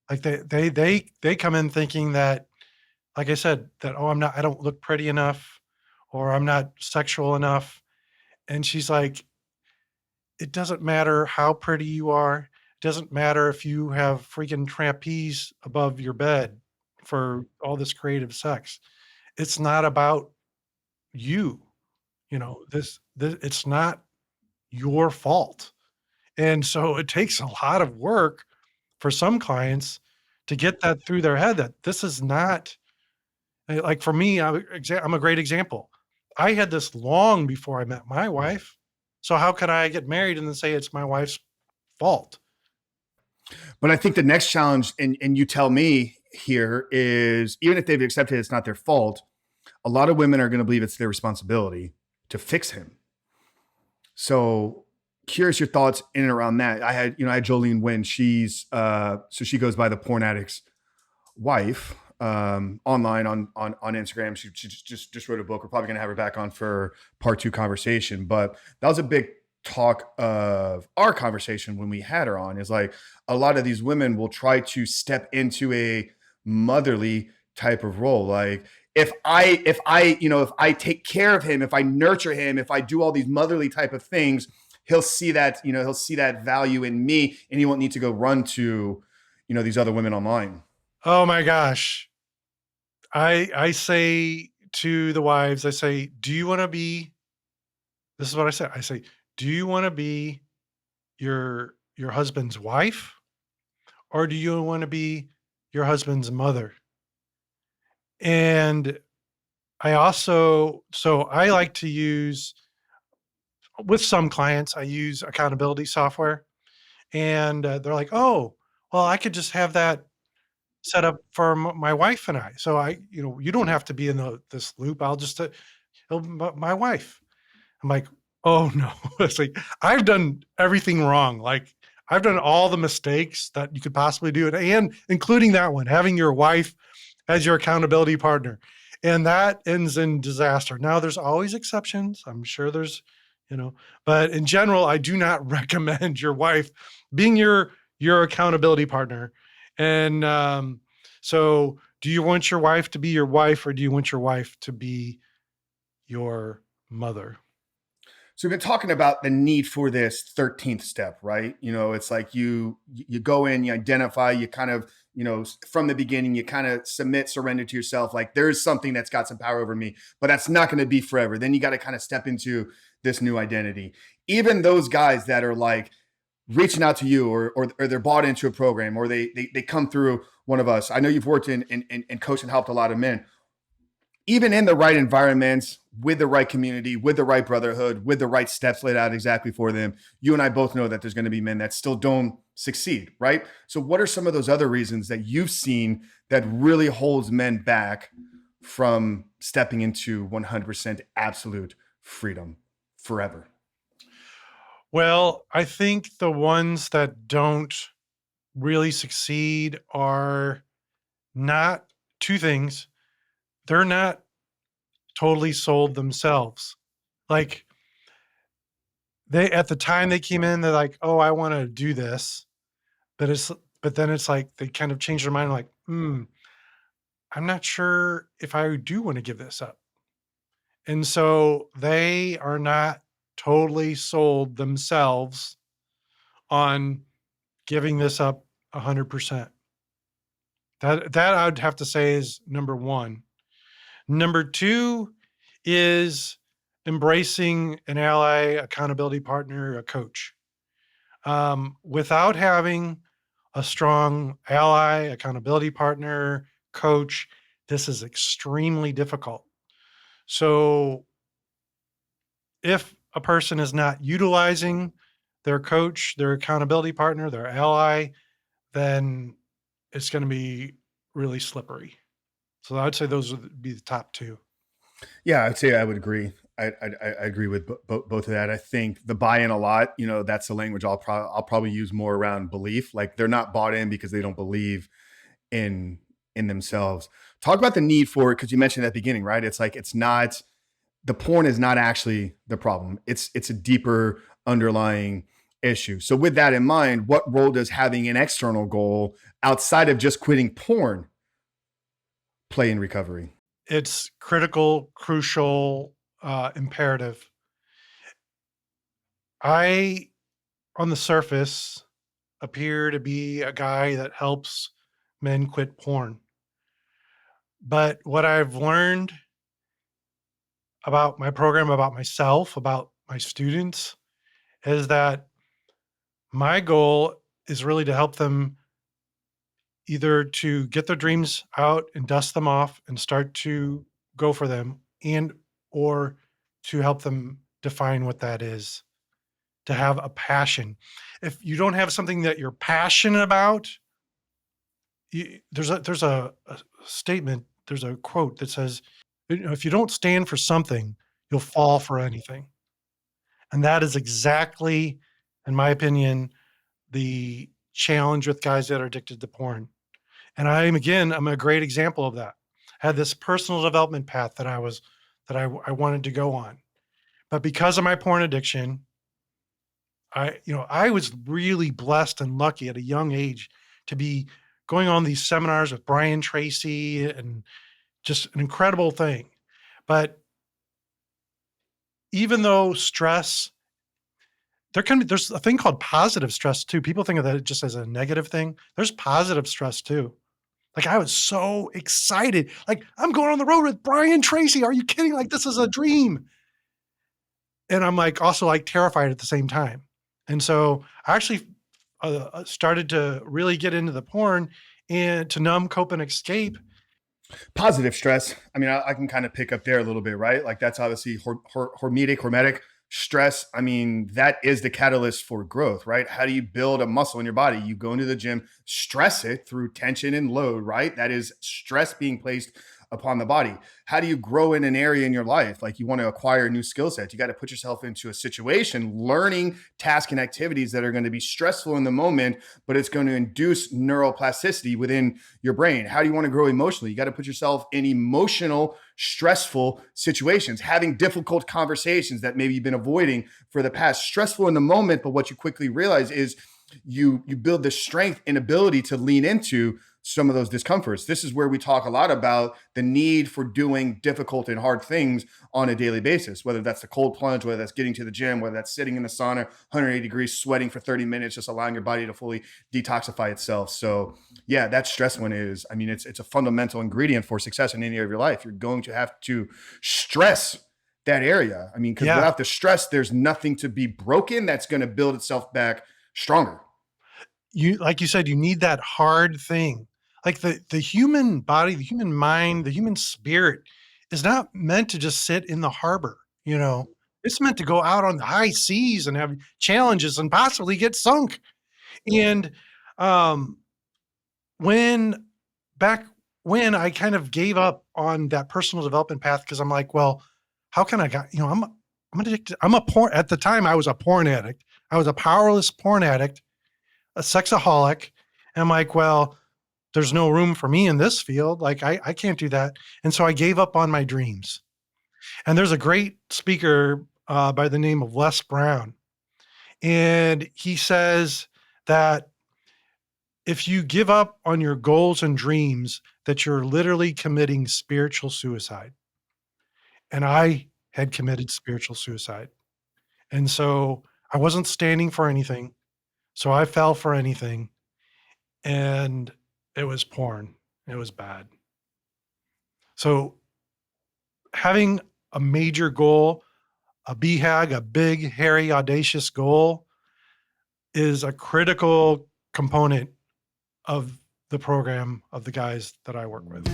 Like they come in thinking that, like I said, that, oh, I don't look pretty enough, or I'm not sexual enough. And she's like, it doesn't matter how pretty you are. It doesn't matter if you have freaking trapeze above your bed for all this creative sex. It's not about you. This it's not your fault. And so it takes a lot of work for some clients to get that through their head that this is not like for me, I'm a great example. I had this long before I met my wife. So how could I get married and then say it's my wife's fault? But I think the next challenge, and you tell me here, is even if they've accepted it's not their fault, a lot of women are going to believe it's their responsibility to fix him. So curious your thoughts in and around that. I had Jolene Wynn. She's so she goes by the porn addict's wife, online on Instagram. She just wrote a book. We're probably gonna have her back on for part 2 conversation. But that was a big talk of our conversation when we had her on, is like a lot of these women will try to step into a motherly type of role. Like if I take care of him, if I nurture him, if I do all these motherly type of things, he'll see that, he'll see that value in me, and he won't need to go run to, these other women online. Oh my gosh. I say to the wives, I say, do you want to be, this is what I say. I say, do you want to be your husband's wife, or do you want to be your husband's mother? And I like to use, with some clients, I use accountability software, and they're like, oh, well, I could just have that set up for my wife and I. So you don't have to be in this loop. I'll just, my wife. I'm like, oh no. It's like, I've done everything wrong. Like, I've done all the mistakes that you could possibly do, and including that one, having your wife as your accountability partner. And that ends in disaster. Now, there's always exceptions. I'm sure there's, you know, but in general, I do not recommend your wife being your accountability partner. And so, do you want your wife to be your wife, or do you want your wife to be your mother? So we've been talking about the need for this 13th step, right? It's like you go in, you identify, you kind of, from the beginning, you kind of submit, surrender to yourself. Like, there's something that's got some power over me, but that's not going to be forever. Then you got to kind of step into this new identity. Even those guys that are like reaching out to you, or they're bought into a program, or they come through one of us. I know you've worked in coached and helped a lot of men. Even in the right environments, with the right community, with the right brotherhood, with the right steps laid out exactly for them, you and I both know that there's going to be men that still don't succeed, right? So what are some of those other reasons that you've seen that really holds men back from stepping into 100% absolute freedom forever? Well, I think the ones that don't really succeed are not two things. They're not totally sold themselves. Like, they, at the time they came in, they're like, "Oh, I want to do this," but then it's like they kind of change their mind, like, I'm not sure if I do want to give this up," and so they are not totally sold themselves on giving this up 100%. That I'd have to say is number one. Number two is embracing an ally, accountability partner, a coach. Without having a strong ally, accountability partner, coach, this is extremely difficult. So if a person is not utilizing their coach, their accountability partner, their ally, then it's going to be really slippery. So I'd say those would be the top two. Yeah, I'd say I would agree. I agree with both of that. I think the buy-in a lot, that's the language I'll probably use more around belief. Like, they're not bought in because they don't believe in themselves. Talk about the need for it, because you mentioned at the beginning, right? It's like, it's not the porn is not actually the problem. It's a deeper underlying issue. So with that in mind, what role does having an external goal outside of just quitting porn play in recovery? It's critical, crucial, imperative. I, on the surface, appear to be a guy that helps men quit porn. But what I've learned about my program, about myself, about my students, is that my goal is really to help them either to get their dreams out and dust them off and start to go for them, and or to help them define what that is, to have a passion. If you don't have something that you're passionate about, there's a statement, there's a quote that says, if you don't stand for something, you'll fall for anything. And that is exactly, in my opinion, the challenge with guys that are addicted to porn. And I'm a great example of that. I had this personal development path that I wanted to go on. But because of my porn addiction, I was really blessed and lucky at a young age to be going on these seminars with Brian Tracy, and just an incredible thing. But even though stress, there's a thing called positive stress too. People think of that just as a negative thing. There's positive stress too. Like, I was so excited. Like, I'm going on the road with Brian Tracy. Are you kidding? Like, this is a dream. And I'm like also like terrified at the same time. And so I actually started to really get into the porn and to numb, cope, and escape. Positive stress. I mean, I can kind of pick up there a little bit, right? Like that's obviously hormetic stress. I mean, that is the catalyst for growth, right? How do you build a muscle in your body? You go into the gym, stress it through tension and load, right? That is stress being placed upon the body. How do you grow in an area in your life? Like you want to acquire new skill sets. You got to put yourself into a situation, learning tasks and activities that are going to be stressful in the moment, but it's going to induce neuroplasticity within your brain. How do you want to grow emotionally? You got to put yourself in emotional, stressful situations, having difficult conversations that maybe you've been avoiding for the past. Stressful in the moment, but what you quickly realize is you build the strength and ability to lean into some of those discomforts. This is where we talk a lot about the need for doing difficult and hard things on a daily basis, whether that's the cold plunge, whether that's getting to the gym, whether that's sitting in the sauna, 180 degrees, sweating for 30 minutes, just allowing your body to fully detoxify itself. So yeah, that stress one is, I mean, it's a fundamental ingredient for success in any area of your life. You're going to have to stress that area. I mean, because without the stress, there's nothing to be broken that's going to build itself back stronger. Like you said, you need that hard thing. Like the human body, the human mind, the human spirit is not meant to just sit in the harbor, you know. It's meant to go out on the high seas and have challenges and possibly get sunk. And when back when I kind of gave up on that personal development path, because I'm like, well, how can I got, I'm addicted. I'm a porn at the time. I was a porn addict. I was a powerless porn addict, a sexaholic. And I'm like, well, there's no room for me in this field. Like I can't do that. And so I gave up on my dreams. And there's a great speaker by the name of Les Brown. And he says that if you give up on your goals and dreams, that you're literally committing spiritual suicide. And I had committed spiritual suicide. And so I wasn't standing for anything. So I fell for anything. And it was porn. It was bad. So having a major goal, a BHAG, a big, hairy, audacious goal, is a critical component of the program of the guys that I work with.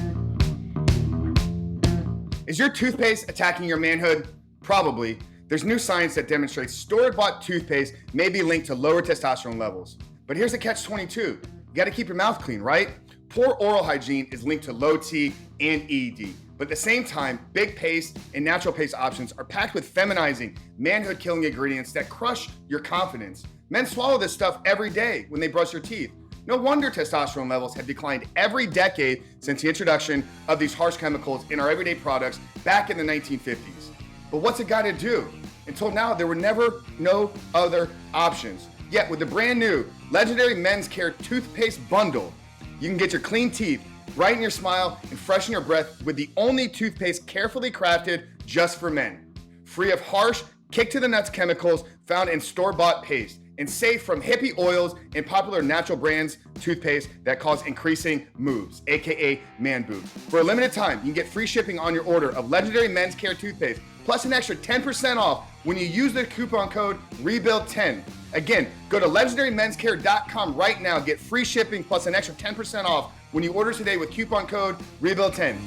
Is your toothpaste attacking your manhood? Probably. There's new science that demonstrates store-bought toothpaste may be linked to lower testosterone levels. But here's the catch-22. You got to keep your mouth clean, right? Poor oral hygiene is linked to low T and ED. But at the same time, big paste and natural paste options are packed with feminizing, manhood-killing ingredients that crush your confidence. Men swallow this stuff every day when they brush their teeth. No wonder testosterone levels have declined every decade since the introduction of these harsh chemicals in our everyday products back in the 1950s. But what's a guy to do? Until now, there were never no other options. Yet with the brand new Legendary Men's Care Toothpaste Bundle, you can get your clean teeth, brighten your smile, and freshen your breath with the only toothpaste carefully crafted just for men. Free of harsh, kick-to-the-nuts chemicals found in store-bought paste, and safe from hippie oils and popular natural brands toothpaste that cause increasing moves, aka man boobs. For a limited time, you can get free shipping on your order of Legendary Men's Care Toothpaste, plus an extra 10% off when you use the coupon code REBUILD10. Again, go to legendarymenscare.com right now, get free shipping plus an extra 10% off when you order today with coupon code REBUILD10.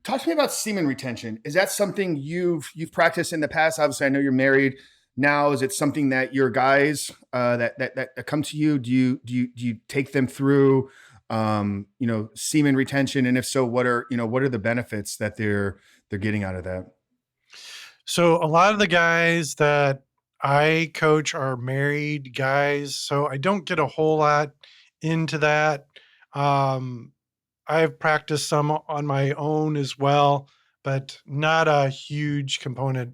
Talk to me about semen retention. Is that something you've practiced in the past? Obviously, I know you're married now. Is it something that your guys that come to you? Do you take them through semen retention? And if so, what are the benefits that they're getting out of that? So a lot of the guys that I coach are married guys, so I don't get a whole lot into that. Um, I've practiced some on my own as well, but not a huge component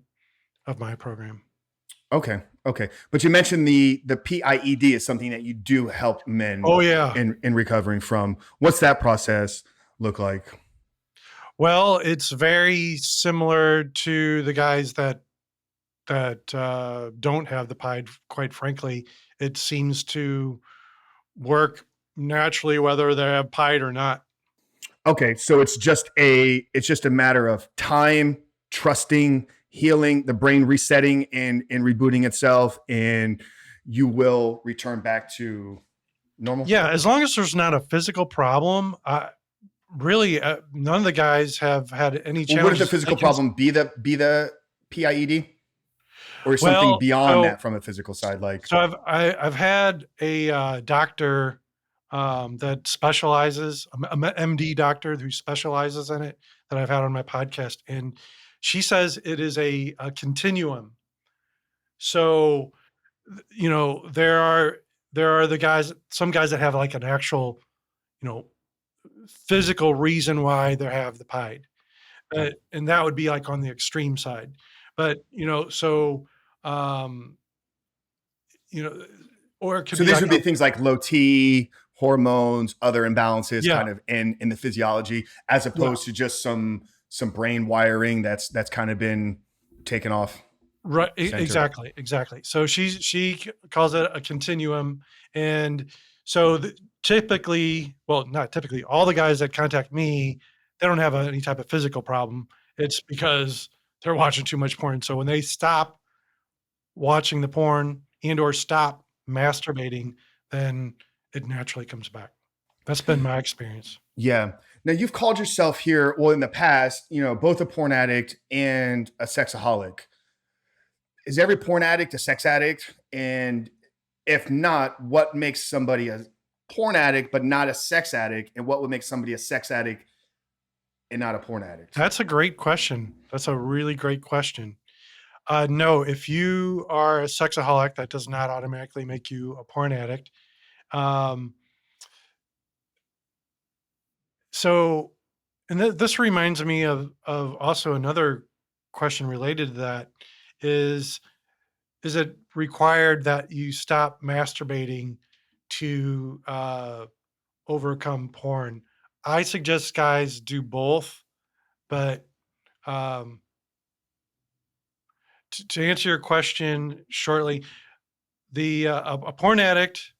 of my program. Okay. But you mentioned the PIED is something that you do help men Oh yeah. in recovering from. What's that process look like? Well, it's very similar to the guys that don't have the pied. Quite frankly, it seems to work naturally whether they have pied or not. Okay, so it's just a matter of time, trusting, healing, the brain resetting and rebooting itself, and you will return back to normal. Yeah, as long as there's not a physical problem, really, none of the guys have had any challenges. Well, what is the physical problem? Be the PIED, or something beyond that from a physical side? Like, so I've had a doctor that specializes, a MD doctor who specializes in it, that I've had on my podcast, and she says it is a continuum. So, there are the guys, some guys that have like an actual, physical reason why they have the pied, and that would be like on the extreme side. But um, or it could so be these like would be things like low T, hormones, other imbalances, Yeah. kind of in the physiology, as opposed to just some brain wiring that's kind of been taken off. Right, center. exactly. So she calls it a continuum, and so typically, well, not typically, all the guys that contact me, they don't have any type of physical problem. It's because they're watching too much porn. So when they stop watching the porn and or stop masturbating, then it naturally comes back. That's been my experience. Yeah. Now you've called yourself here, well, in the past, both a porn addict and a sexaholic. Is every porn addict a sex addict? And if not, what makes somebody a porn addict but not a sex addict? And what would make somebody a sex addict and not a porn addict? That's a great question. That's a really great question. No, if you are a sexaholic, that does not automatically make you a porn addict. Um, so, and this reminds me of also another question related to that is it required that you stop masturbating to overcome porn? I suggest guys do both, but um, to answer your question shortly, a porn addict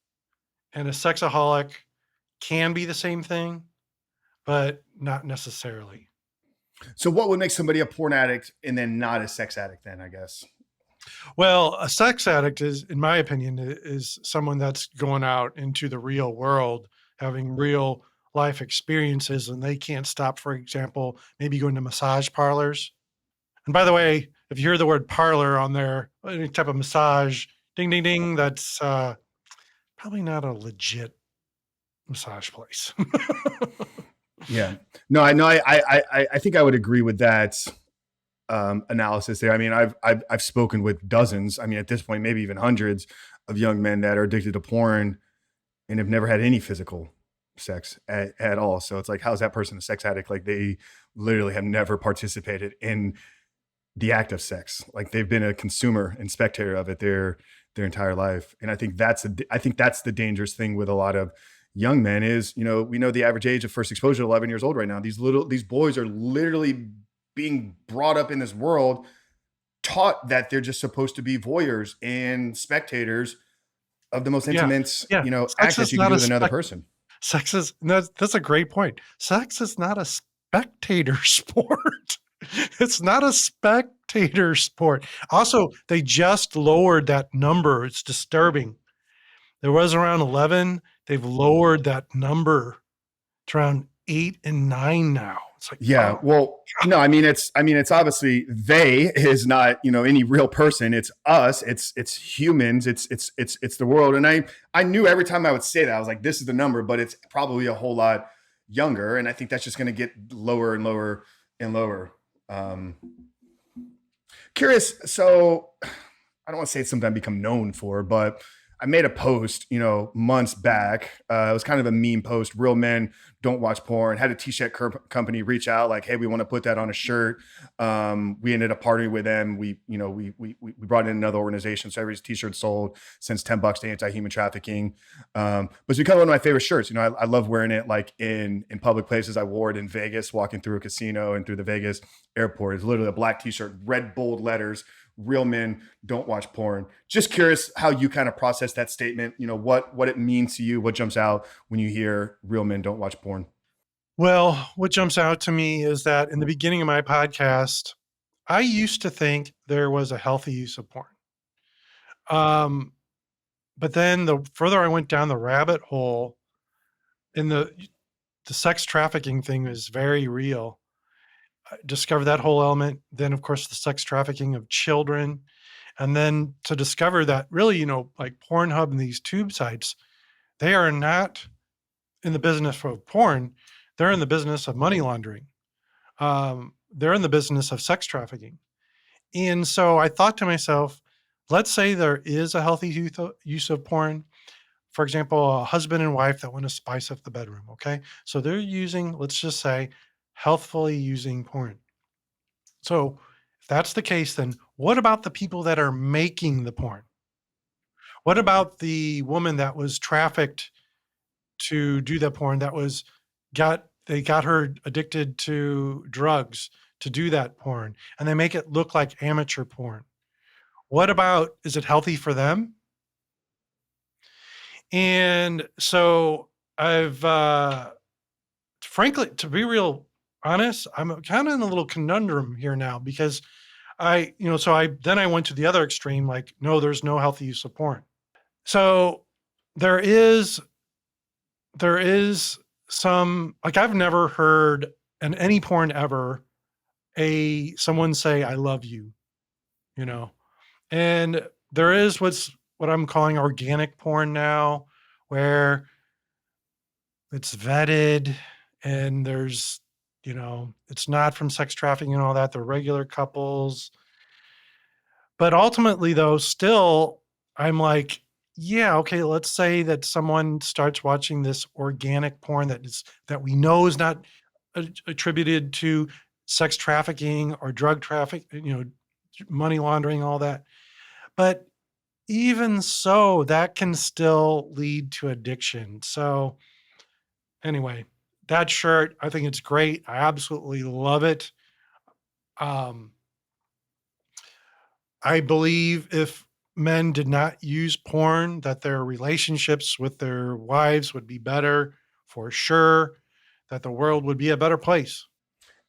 and a sexaholic can be the same thing, but not necessarily. So what would make somebody a porn addict and then not a sex addict then, I guess? Well, a sex addict is, in my opinion, is someone that's going out into the real world, having real life experiences, and they can't stop, for example, maybe going to massage parlors. And by the way, if you hear the word parlor on there, any type of massage, ding, ding, ding, that's probably not a legit massage place. Yeah. No, I know. I think I would agree with that analysis there. I mean, I've spoken with dozens. I mean, at this point, maybe even hundreds of young men that are addicted to porn and have never had any physical sex at all. So it's like, how's that person a sex addict? Like they literally have never participated in the act of sex. Like they've been a consumer and spectator of it their entire life. And I think that's the dangerous thing with a lot of young men is, you know, we know the average age of first exposure 11 years old right now. These boys are literally being brought up in this world, taught that they're just supposed to be voyeurs and spectators of the most Yeah. intimate, Yeah. you know, act Sex that is you can not do a with another person. sex is that's a great point. Sex is not a spectator sport. It's not a spectator sport. Also, they just lowered that number. It's disturbing. There was around 11. They've lowered that number to around 8 and 9 now. It's like, Yeah. oh, Well, no, I mean, it's obviously they is not, you know, any real person. It's us. It's humans. It's the world. And I knew every time I would say that, I was like, this is the number, but it's probably a whole lot younger. And I think that's just going to get lower and lower and lower. Um, Curious. So I don't want to say it's something I've become known for, but I made a post, you know, months back. It was kind of a meme post. Real men don't watch porn. Had a t-shirt company reach out, like, "Hey, we want to put that on a shirt." We ended up partnering with them. We brought in another organization, so every t-shirt sold since $10 to anti-human trafficking. But it's become one of my favorite shirts. You know, I love wearing it like in public places. I wore it in Vegas, walking through a casino and through the Vegas airport. It's literally a black t-shirt, red bold letters. Real men don't watch porn. Just curious how you kind of process that statement, you know, what it means to you, what jumps out when you hear real men don't watch porn. well, what jumps out to me is that in the beginning of my podcast, I used to think there was a healthy use of porn. Um, but then the further I went down the rabbit hole, in the sex trafficking thing is very real. I discovered that whole element. Then, of course, the sex trafficking of children, and then to discover that really, like Pornhub and these tube sites, they are not in the business of porn. They're in the business of money laundering. They're in the business of sex trafficking. And so I thought to myself, let's say there is a healthy use of porn. For example, a husband and wife that want to spice up the bedroom. Okay. So they're using, let's just say, healthfully using porn. So if that's the case, then what about the people that are making the porn? What about the woman that was trafficked to do that porn that was they got her addicted to drugs to do that porn and they make it look like amateur porn? What about, is it healthy for them? And so I've frankly, to be real honest, I'm kind of in a little conundrum here now because I went to the other extreme, like, no, there's no healthy use of porn. So there is there is some, like, I've never heard in any porn ever a someone say I love you, you know. And there is what I'm calling organic porn now, where it's vetted and there's, it's not from sex trafficking and all that. They're regular couples. But ultimately, though, still, I'm like, yeah, okay, let's say that someone starts watching this organic porn that we know is not attributed to sex trafficking or drug traffic, money laundering, all that. But even so, that can still lead to addiction. So anyway, that shirt, I think it's great. I absolutely love it. Um, I believe if men did not use porn, that their relationships with their wives would be better for sure, that the world would be a better place.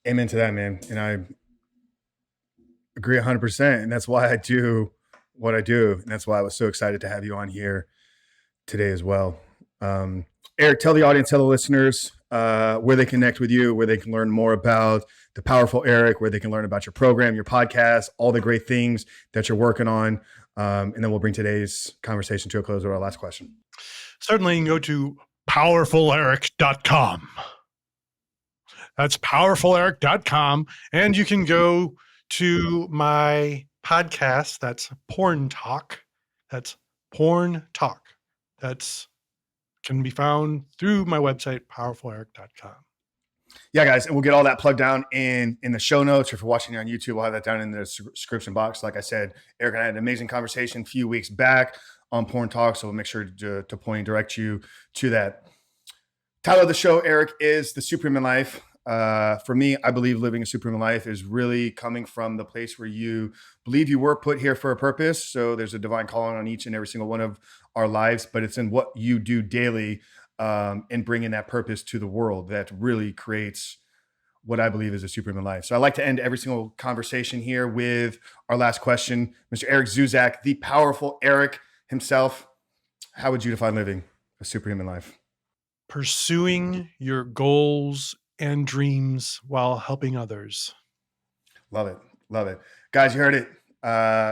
Amen to that, man. And I agree 100%. And that's why I do what I do. And that's why I was so excited to have you on here today as well. Eric, tell the audience, tell the listeners where they connect with you, where they can learn more about the powerful Eric, where they can learn about your program, your podcast, all the great things that you're working on. And then we'll bring today's conversation to a close with our last question. Certainly, you can go to powerfuleric.com. That's powerfuleric.com. And you can go to my podcast. That's Porn Talk. That's Porn Talk. That's can be found through my website, powerfuleric.com. Yeah, guys, and we'll get all that plugged down in the show notes. Or if you're watching on YouTube, we'll have that down in the description box. Like I said, Eric and I had an amazing conversation a few weeks back on Porn Talk, so we'll make sure to point and direct you to that. Title of the show, Eric, is The Superhuman Life. For me, I believe living a superhuman life is really coming from the place where you believe you were put here for a purpose. So there's a divine calling on each and every single one of our lives, but it's in what you do daily and bringing that purpose to the world that really creates what I believe is a superhuman life. So I like to end every single conversation here with our last question. Mr. Eric Zuzack, the powerful Eric himself, how would you define living a superhuman life? Pursuing your goals and dreams while helping others. Love it. Love it. Guys, you heard it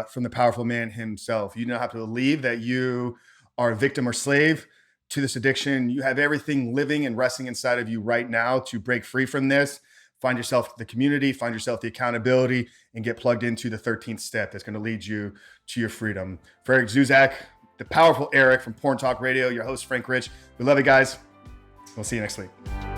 from the powerful man himself. You don't have to believe that you are a victim or slave to this addiction. You have everything living and resting inside of you right now to break free from this. Find yourself the community, find yourself the accountability, and get plugged into the 13th step that's going to lead you to your freedom. For Eric Zuzack, the powerful Eric from Porn Talk Radio, your host, Frank Rich. We love you guys. We'll see you next week.